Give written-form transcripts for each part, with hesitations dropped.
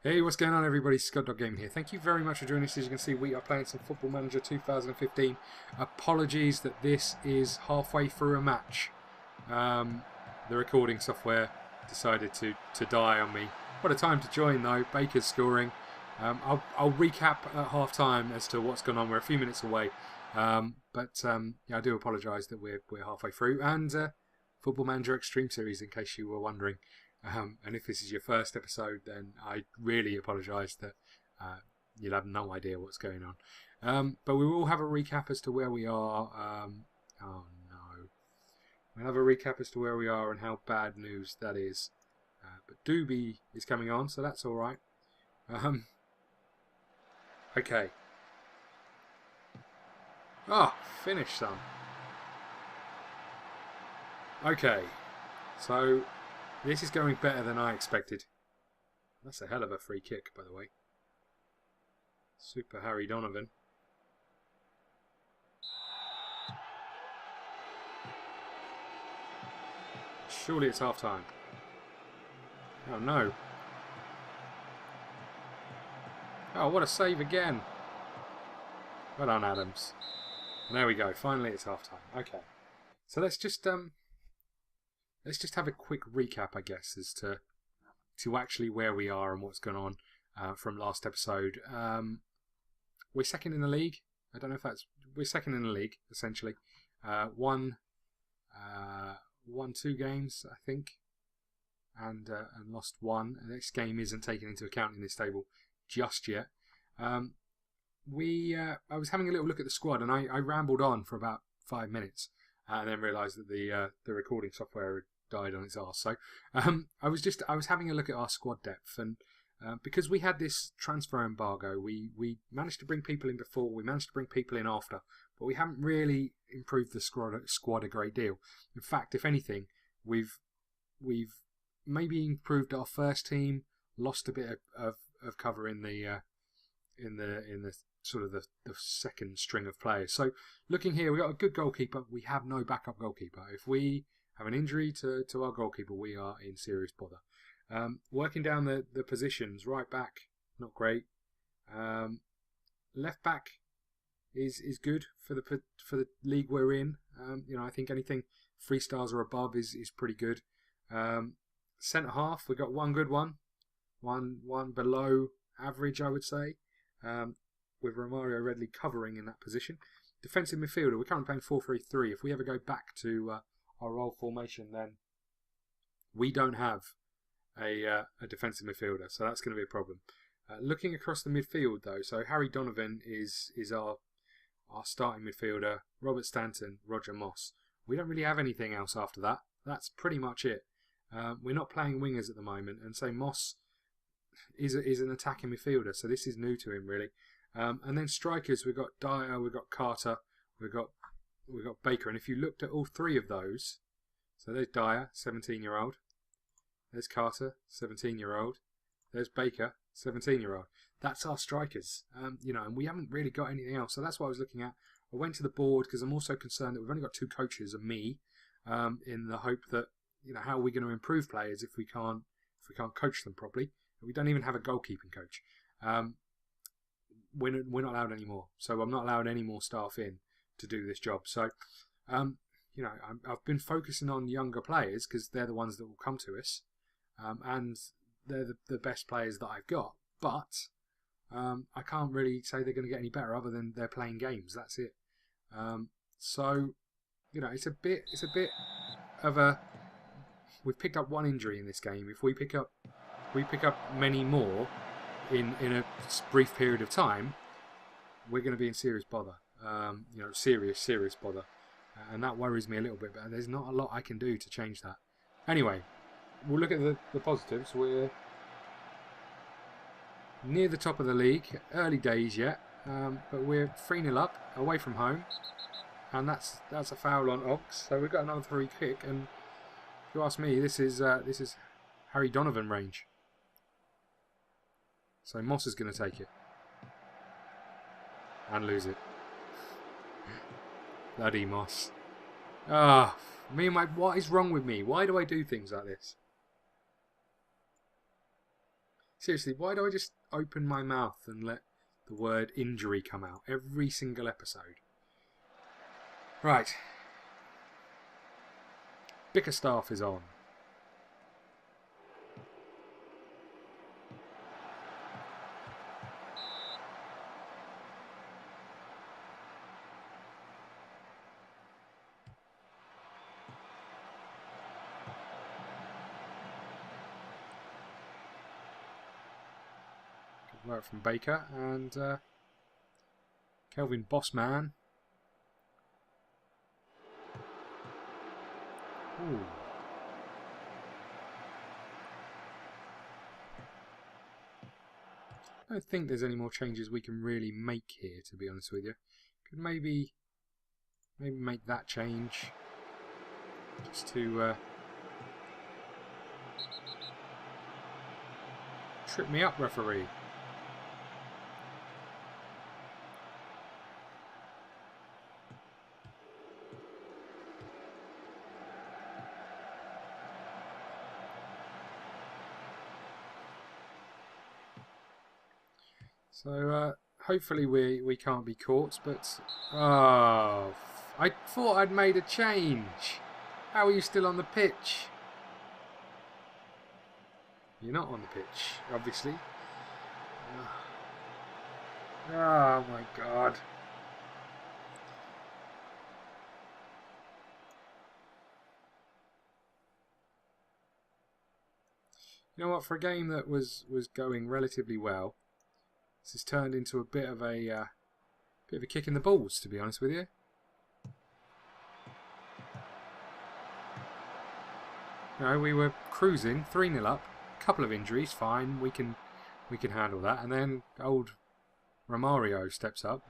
Hey, what's going on everybody? ScottDogGaming here. Thank you very much for joining us. As you can see, we are playing some Football Manager 2015. Apologies that this is halfway through a match. The recording software decided to die on me. What a time to join though. Baker's scoring. I'll recap at half time as to what's gone on. We're a few minutes away. Yeah, I do apologise that we're halfway through. And Football Manager Extreme Series, in case you were wondering. And if this is your first episode, then I really apologise that you'll have no idea what's going on. But we will have a recap as to where we are. Oh no. We'll have a recap as to where we are and how bad news that is. But Doobie is coming on, so that's alright. Okay. Ah, finish son. Okay. So this is going better than I expected. That's a hell of a free kick, by the way. Super Harry Donovan. Surely it's half time. Oh no. Oh, what a save again. Well done, Adams. And there we go. Finally it's half time. Okay. So let's just have a quick recap, I guess, as to actually where we are and what's gone on from last episode. We're second in the league. I don't know if we're second in the league essentially. Won 2 games, I think, and lost 1. The next game isn't taken into account in this table just yet. I was having a little look at the squad, and I rambled on for about 5 minutes. And then realised that the recording software had died on its arse. So I was having a look at our squad depth, and because we had this transfer embargo, we managed to bring people in before, we managed to bring people in after, but we haven't really improved the squad a great deal. In fact, if anything, we've maybe improved our first team, lost a bit of cover in the sort of the second string of players. So looking here, we've got a good goalkeeper. We have no backup goalkeeper. If we have an injury to our goalkeeper, we are in serious bother. Working down the positions, right back, not great. Left back is good for the league we're in. I think anything 3 stars or above is pretty good. Centre half, we got one good one below average, I would say. With Romario Redley covering in that position. Defensive midfielder, we're currently playing 4-3-3. If we ever go back to our old formation, then we don't have a defensive midfielder, so that's going to be a problem. Looking across the midfield, though, so Harry Donovan is our starting midfielder, Robert Stanton, Roger Moss. We don't really have anything else after that. That's pretty much it. We're not playing wingers at the moment, and so Moss is an attacking midfielder, so this is new to him, really. And then strikers, we've got Dyer, we've got Carter, we've got Baker. And if you looked at all 3 of those, so there's Dyer, 17-year-old. There's Carter, 17-year-old. There's Baker, 17-year-old. That's our strikers. And we haven't really got anything else. So that's what I was looking at. I went to the board because I'm also concerned that we've only got 2 coaches and me, in the hope that how are we going to improve players if we can't coach them properly. We don't even have a goalkeeping coach. We're not allowed anymore, so I'm not allowed any more staff in to do this job. So, I've been focusing on younger players because they're the ones that will come to us, and they're the best players that I've got. But I can't really say they're going to get any better other than they're playing games. That's it. So, it's a bit of a. We've picked up 1 injury in this game. If we pick up many more in a brief period of time, we're going to be in serious bother. Serious bother. And that worries me a little bit, but there's not a lot I can do to change that. Anyway, we'll look at the positives. We're near the top of the league. Early days yet, but we're 3-0 up, away from home. And that's a foul on Ox. So we've got another free kick, and if you ask me, this is Harry Donovan range. So Moss is going to take it. And lose it. Bloody Moss. What is wrong with me? Why do I do things like this? Seriously, why do I just open my mouth and let the word injury come out every single episode? Right. Bickerstaff is on. Good work from Baker and Kelvin Bossman. Ooh. I don't think there's any more changes we can really make here, to be honest with you. Could maybe make that change just to trip me up, referee. So hopefully we can't be caught, but oh, I thought I'd made a change. How are you still on the pitch? You're not on the pitch, obviously. Oh my god. You know what? For a game that was going relatively well, this has turned into a bit of a kick in the balls, to be honest with you. No, we were cruising, 3-0 up, a couple of injuries, fine, we can handle that, and then old Romario steps up.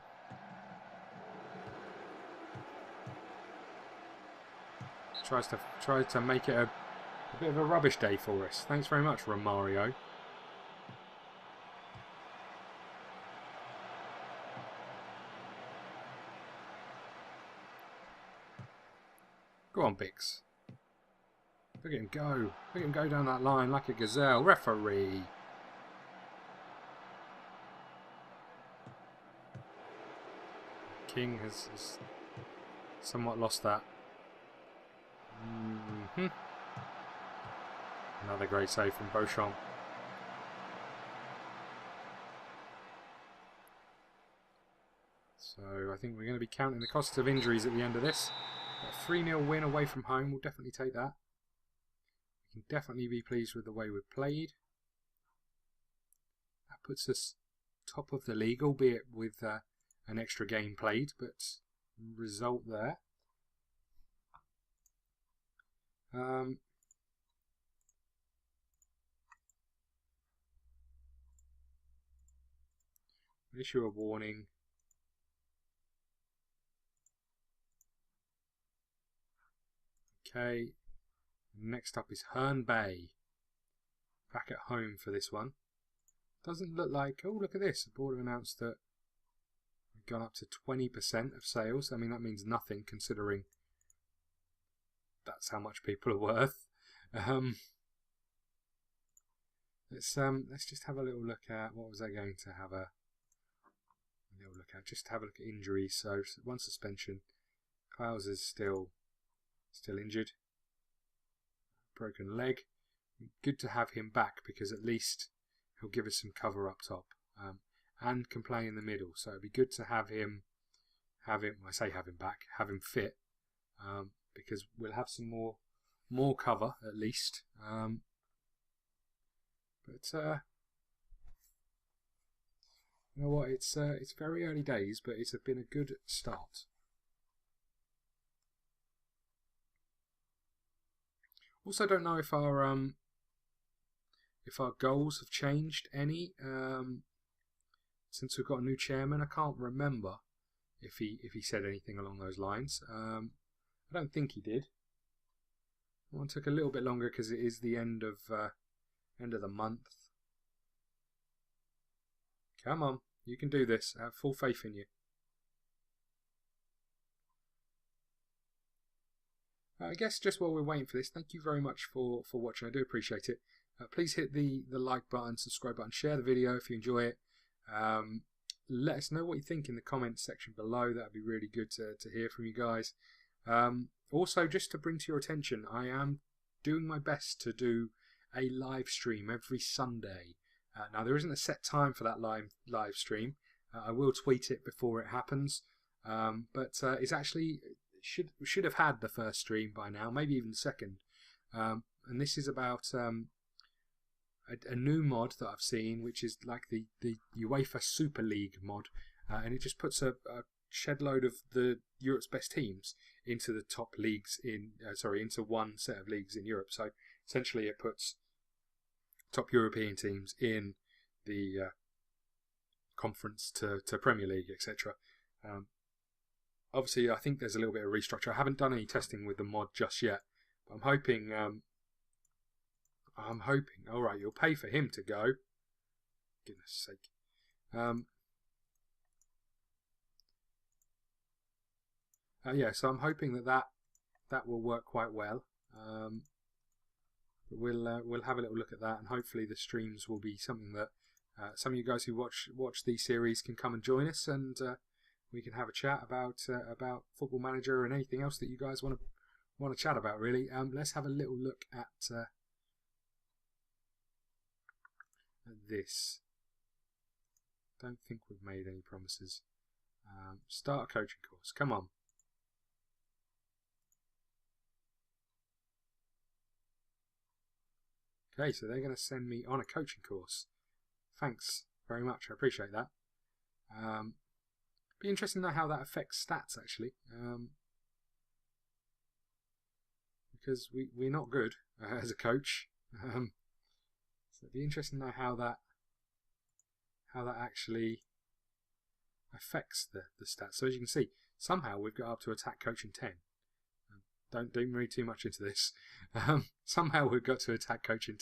Tries to make it a bit of a rubbish day for us. Thanks very much, Romario. Go on, Bix. Look at him go. Look at him go down that line like a gazelle. Referee. King has somewhat lost that. Another great save from Beauchamp. So I think we're going to be counting the costs of injuries at the end of this. A 3-0 win away from home, we'll definitely take that. We can definitely be pleased with the way we've played. That puts us top of the league, albeit with an extra game played, but result there. Issue a warning. Okay, next up is Herne Bay. Back at home for this one. Doesn't look like... Oh, look at this. The board have announced that we've gone up to 20% of sales. I mean, that means nothing considering that's how much people are worth. Let's just have a little look at... What was I going to have a little look at? Just have a look at injuries. So, one suspension. Klaus is still injured. Broken leg. Good to have him back because at least he'll give us some cover up top and can play in the middle. So it'd be good to have him. I say have him back, have him fit because we'll have some more cover at least. But you know what? It's very early days, but it's been a good start. Also, don't know if our goals have changed any since we've got a new chairman. I can't remember if he said anything along those lines. I don't think he did. One took a little bit longer because it is the end of the month. Come on, you can do this. I have full faith in you. I guess just while we're waiting for this, thank you very much for watching. I do appreciate it. please hit the like button, subscribe button, share the video if you enjoy it. Let us know what you think in the comments section below. That would be really good to hear from you guys. Also, just to bring to your attention, I am doing my best to do a live stream every Sunday. Now, there isn't a set time for that live stream. I will tweet it before it happens. But it's actually should have had the first stream by now, maybe even the second. And this is about a new mod that I've seen, which is like the UEFA Super League mod, and it just puts a shed load of Europe's best teams into the top leagues into one set of leagues in Europe. So essentially, it puts top European teams in the conference to Premier League, etc. Obviously, I think there's a little bit of restructure. I haven't done any testing with the mod just yet, but I'm hoping. All right, you'll pay for him to go. Goodness sake. Yeah, so I'm hoping that will work quite well. But we'll have a little look at that, and hopefully the streams will be something that some of you guys who watch these series can come and join us, and we can have a chat about Football Manager and anything else that you guys want to chat about. Really, let's have a little look at this. Don't think we've made any promises. Start a coaching course. Come on. Okay, so they're going to send me on a coaching course. Thanks very much. I appreciate that. Be interesting to know how that affects stats, actually. Because we're not good as a coach. So it'd be interesting to know how that actually affects the stats. So as you can see, somehow we've got up to attack coaching 10. Don't read too much into this. Somehow we've got to attack coaching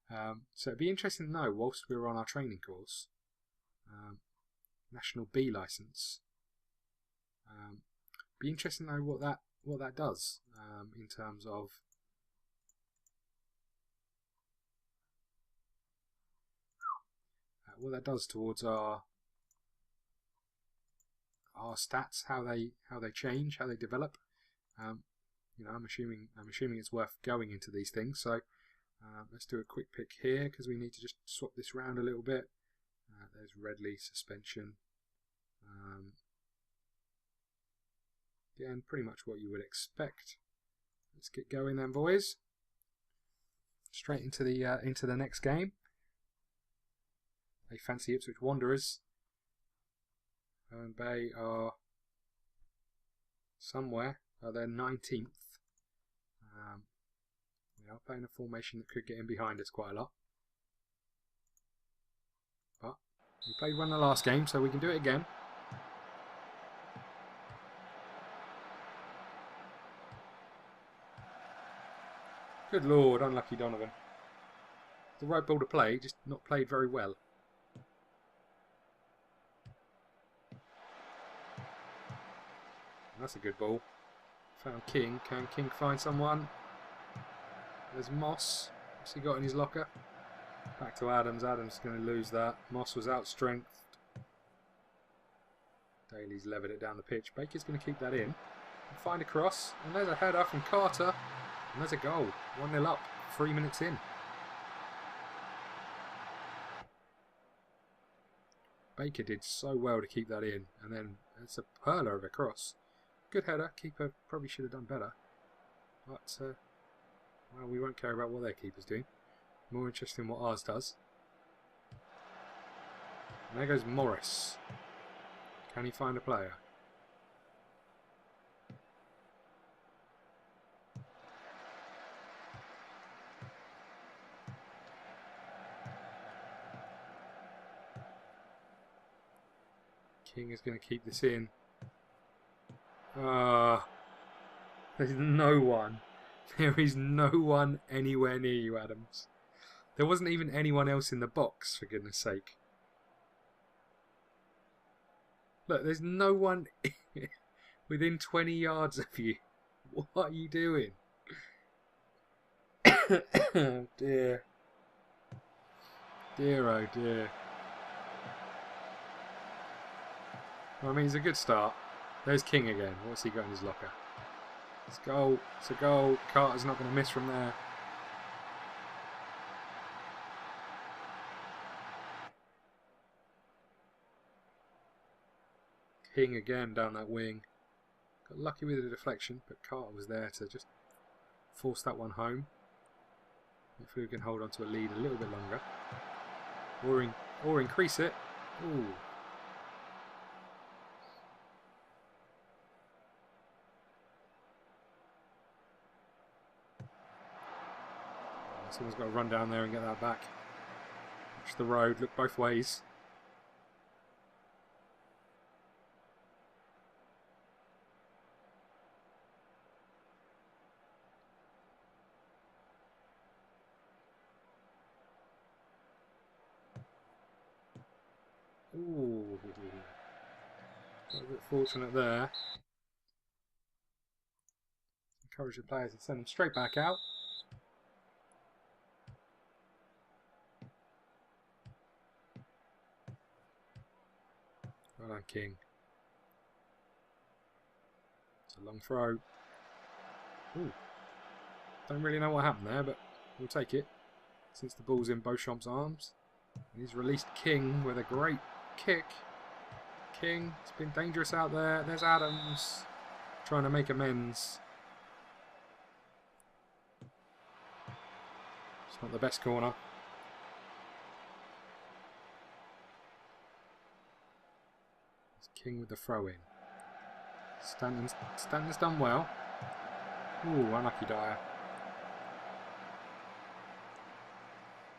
10. So it'd be interesting to know, whilst we're on our training course, National B license. Be interesting to know what that does in terms of what that does towards our stats, how they change, how they develop. You know, I'm assuming it's worth going into these things. So let's do a quick pick here because we need to just swap this around a little bit. There's Redley suspension. Again, pretty much what you would expect. Let's get going then, boys. Straight into the next game. They fancy Ipswich Wanderers. And they are somewhere. They're 19th. We are playing a formation that could get in behind us quite a lot. But we played one the last game, so we can do it again. Good Lord, unlucky Donovan. The right ball to play, just not played very well. That's a good ball. Found King. Can King find someone? There's Moss. What's he got in his locker? Back to Adams. Adams is going to lose that. Moss was out-strengthed. Daly's levered it down the pitch. Baker's going to keep that in. Find a cross. And there's a header from Carter. And there's a goal. 1-0 up. 3 minutes in. Baker did so well to keep that in. And then it's a perler of a cross. Good header. Keeper probably should have done better. But, well, we won't care about what their keeper's doing. More interested in what ours does. And there goes Morris. Can he find a player? King is going to keep this in. There's no one. There is no one anywhere near you, Adams. There wasn't even anyone else in the box, for goodness sake. Look, there's no one within 20 yards of you. What are you doing? Oh dear. Dear, oh dear. Well, I mean, it's a good start. There's King again. What's he got in his locker? It's a goal. It's a goal. Carter's not going to miss from there. King again down that wing. Got lucky with the deflection, but Carter was there to just force that one home. Hopefully we can hold on to a lead a little bit longer. Or increase it. Ooh. Someone's got to run down there and get that back. Watch the road, look both ways. Ooh. Got a bit fortunate there. Encourage the players to send them straight back out. Well done, King. It's a long throw. Ooh. Don't really know what happened there, but we'll take it. Since the ball's in Beauchamp's arms. And he's released King with a great kick. King, it's been dangerous out there. There's Adams trying to make amends. It's not the best corner. It's King with the throw in. Stanton's done well. Ooh, unlucky Dyer.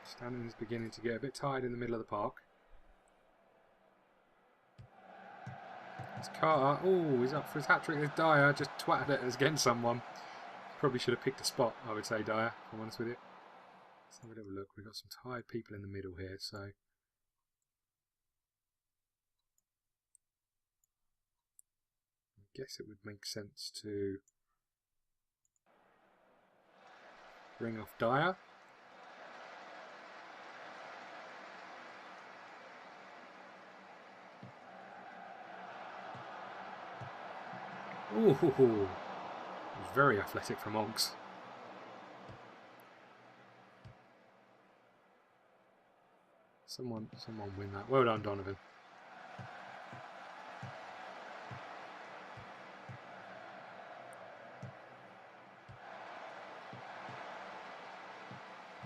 Stanton is beginning to get a bit tired in the middle of the park. It's Carter. Ooh, he's up for his hat-trick. There's Dyer, just twatted it against someone. Probably should have picked a spot, I would say, Dyer, if I'm honest with you. Let's have a little look. We've got some tired people in the middle here, so... I guess it would make sense to bring off Dyer. Ooh, it was very athletic from Oggs. Someone win that. Well done, Donovan.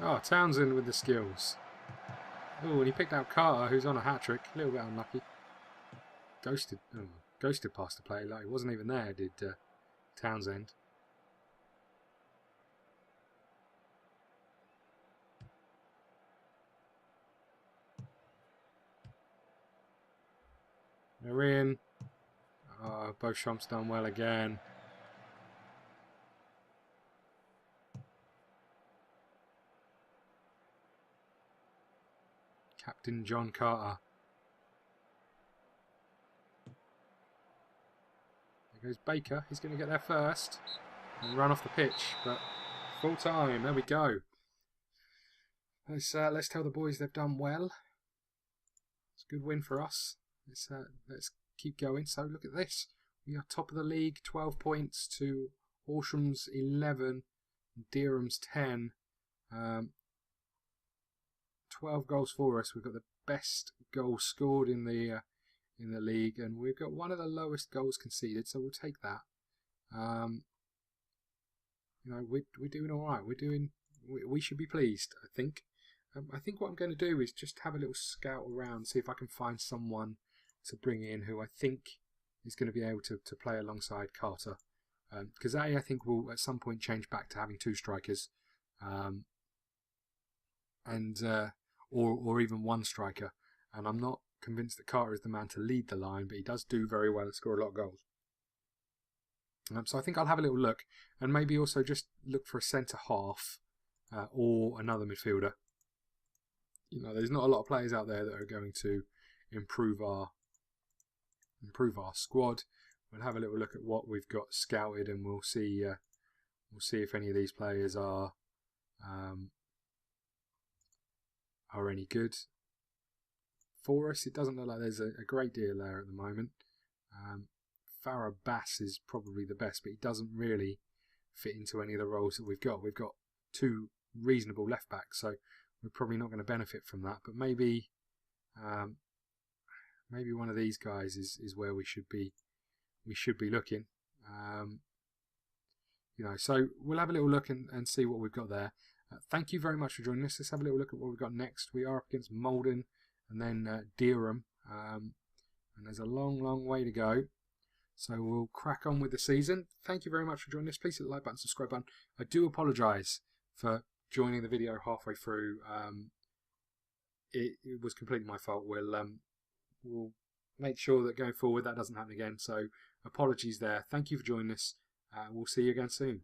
Oh, Townsend with the skills. Oh, and he picked out Carter, who's on a hat-trick. A little bit unlucky. Ghosted past the play. Like, he wasn't even there, did Townsend. They're in. Beauchamp's done well again. Captain John Carter. There goes Baker. He's going to get there first and run off the pitch, but full time. There we go. Let's tell the boys they've done well. It's a good win for us. Let's keep going. So look at this. We are top of the league, 12 points to Horsham's 11, Derham's 10. 12 goals for us. We've got the best goals scored in the league, and we've got one of the lowest goals conceded. So we'll take that. You know, we're doing all right. We should be pleased, I think. I think what I'm going to do is just have a little scout around, see if I can find someone to bring in who I think is going to be able to play alongside Carter. Because I think we'll at some point change back to having two strikers, or even one striker. And I'm not convinced that Carter is the man to lead the line, but he does do very well and score a lot of goals. So I think I'll have a little look, and maybe also just look for a centre half or another midfielder. You know, there's not a lot of players out there that are going to improve our squad. We'll have a little look at what we've got scouted, and we'll see if any of these players are are any good for us. It doesn't look like there's a great deal there at the moment. Farah Bass is probably the best, but he doesn't really fit into any of the roles that we've got. We've got two reasonable left backs, so we're probably not going to benefit from that. But maybe maybe one of these guys is where we should be looking. You know, so we'll have a little look and see what we've got there. Thank you very much for joining us. Let's have a little look at what we've got next. We are up against Malden and then Dereham, and there's a long way to go. So we'll crack on with the season. Thank you very much for joining us. Please hit the like button, subscribe button. I do apologise for joining the video halfway through. It was completely my fault. We'll make sure that going forward that doesn't happen again. So apologies there. Thank you for joining us. We'll see you again soon.